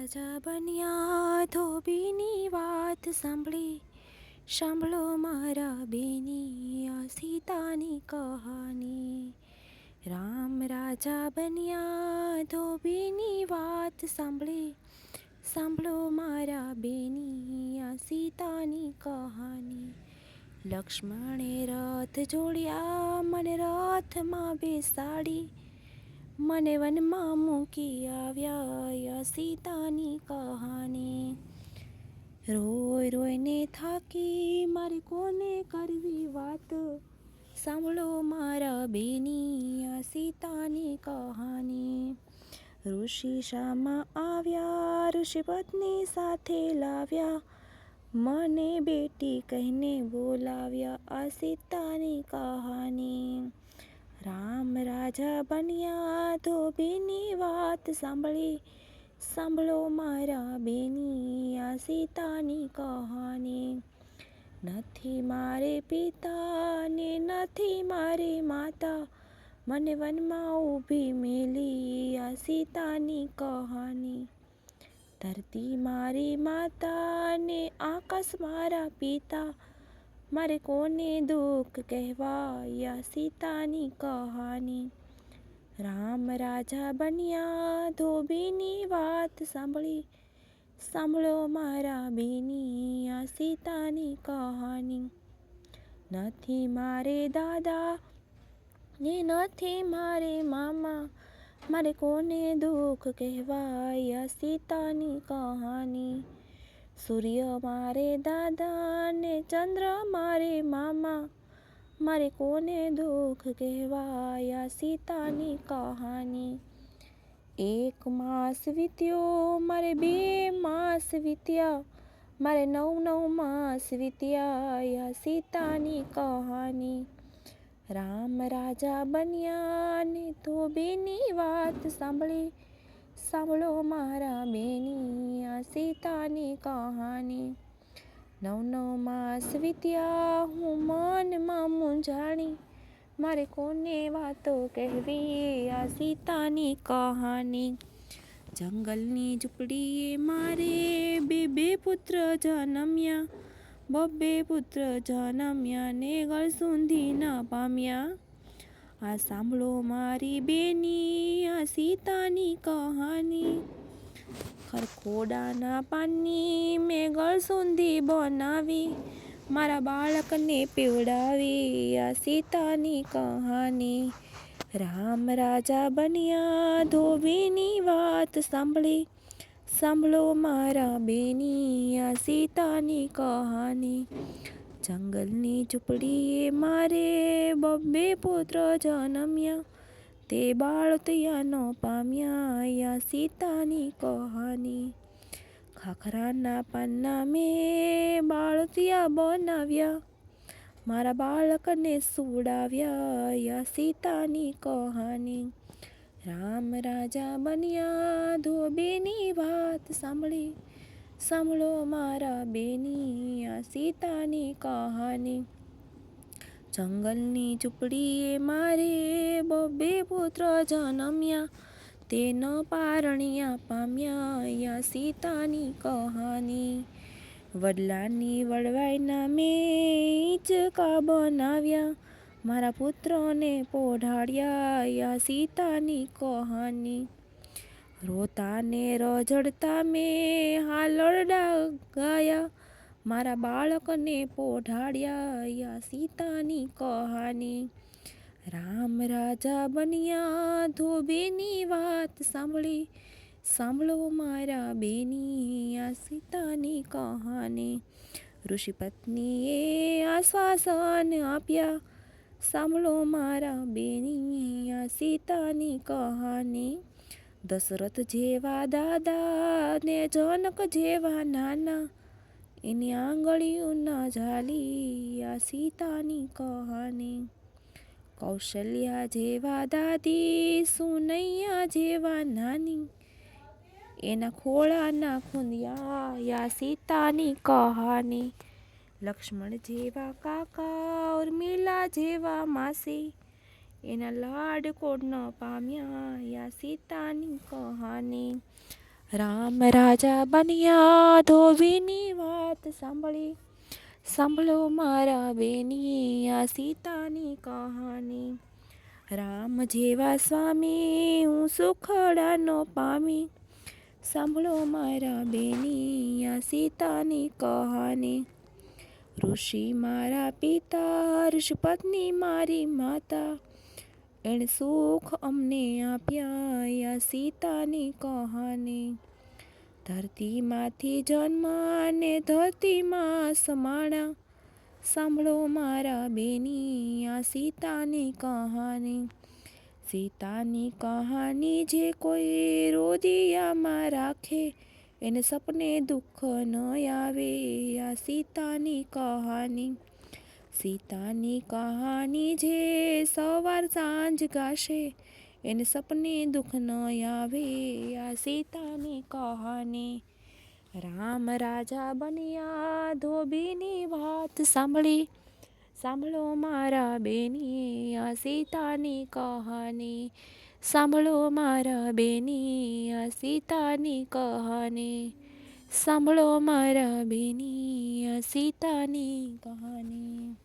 રાજા બન્યા ધોબીની વાત સાંભળી, સાંભળો મારા બેની આ સીતાની કહાની. રામ રાજા બન્યા ધોબીની વાત સાંભળી, સાંભળો મારા બેની આ સીતાની કહાની. લક્ષ્મણે રથ જોડ્યા મને રથમાં બેસાડી, મને વનમાં મૂકી આવ્યા સીતાની કહાની. રોય રોયને થાકી મારે કોને કરવી વાત, સાંભળો મારા બેની આ સીતાની કહાની. ઋષિ શામાં આવ્યા ઋષિ પત્ની સાથે લાવ્યા, મને બેટી કહીને બોલાવ્યા આ સીતાની કહાની. રામ રાજા બન્યા ધોબીની વાત સાંભળી, સાંભળો મારા બેની આ સીતાની કહાની. નથી મારે પિતા ને નથી મારી માતા, મને વનમાં ઊભી મેલી આ સીતાની કહાની. ધરતી મારી માતા ને આકાશ મારા પિતા, મારે કોને દુઃખ કહેવાય સીતાની કહાની. રામ રાજા બન્યા ધોબીની વાત સાંભળી, સાંભળો મારા બેની આ સીતાની કહાની. નથી મારે દાદા ને નથી મારે મામા, મારે કોને દુઃખ કહેવાય સીતાની કહાની. સૂર્ય મારે દાદા ને ચંદ્ર મારે મામા, મારે કોને દુઃખ કહેવાય સીતાની કહાની. એક માસ વીત્યો મારે 2 માસ વીત્યા, મારે 9 માસ વીત્યા સીતાની કહાની. રામ રાજા બન્યા ને ધોબીની વાત સાંભળી, સાંભળો મારા બેની આ સીતાની કહાની. 9 માસ વીત્યા હું મનમાં મૂંઝાણી, મારે કોને વાતો કહેવી આ સીતાની કહાની. જંગલની ઝૂંપડીએ મારે 2 પુત્ર જન્મ્યા, 2 પુત્ર જન્મ્યા ને ગળસુંધી ના પામ્યા. આ સાંભળો મારી બેની આ સીતાની કહાની. ખરખોડાના પાનની મેં ગળસુંધી બનાવી, મારા બાળકને પીવડાવી આ સીતાની કહાની. રામ રાજા બન્યા ધોબીની વાત સાંભળી, સાંભળો મારા બેની આ સીતાની કહાની. જંગલની ઝૂંપડીએ મારે 2 પુત્ર જન્મ્યા, તે બાળતિયા ન પામ્યા સીતાની કહાની. ખાખરાના પાનના મેં બાળતિયા બનાવ્યા, મારા બાળકને સુવડાવ્યા સીતાની કહાની. રામ રાજા બન્યા ધોબીની વાત સાંભળી, સાંભળો મારા બેની આ સીતાની કહાની. જંગલની ઝૂંપડીએ મારે 2 પુત્ર જન્મ્યા, તે ન પારણ્યા પામ્યા સીતાની કહાની. વડલાની વડવાઈના મેં હિંચકા બનાવ્યા, મારા પુત્રને પોઢાડ્યા સીતાની કહાની. રોતા ને રઝળતા મેં હાલરડા ગાયા, મારા બાળકને પોઢાડ્યા સીતાની કહાની. રામ રાજા બન્યા ધોબીની વાત સાંભળી, સાંભળો મારા બેની આ સીતાની કહાની. ઋષિ પત્નીએ આશ્વાસન આપ્યા, સાંભળો મારા બેની આ સીતાની કહાની. દશરથ જેવા દાદા ને જનક જેવા નાના, એની આંગળીઓ ન ઝાલી આ સીતાની કહાની. કૌશલ્યા જેવા દાદી સુનૈયા જેવા નાની, એના ખોળાના ખૂંદિયા સીતાની કહાની. લક્ષ્મણ જેવા કાકા ઉર્મિલા જેવા માસી, એના લાડ કોડ ન પામ્યા સીતાની કહાની. રામ રાજા બન્યા ધોબીની વાત સાંભળી, સાંભળો મારા બેની આ સીતાની કહાની. રામ જેવા સ્વામી હું સુખડાનો પામી, સાંભળો મારા બેની આ સીતાની કહાની. ઋષિ મારા પિતા, ઋષિ પત્ની મારી માતા, એણે સુખ અમને આપ્યા આ સીતાની કહાની. ધરતીમાંથી જન્મ ને ધરતીમાં સમાણા, સાંભળો મારા બેની આ સીતાની કહાની. સીતાની કહાની જે કોઈ રોદિયામાં રાખે, એને સપને દુઃખ ન આવે આ સીતાની કહાની. સીતાની કહાની જે સવાર સાંજ ગાશે, એને સપને દુઃખ ન આવે આ સીતાની કહાની. રામ રાજા બન્યા ધોબીની વાત સાંભળી, સાંભળો મારા બેની આ સીતાની કહાની. સાંભળો મારા બેની આ સીતાની કહાની. સાંભળો મારા બેની આ સીતાની કહાની.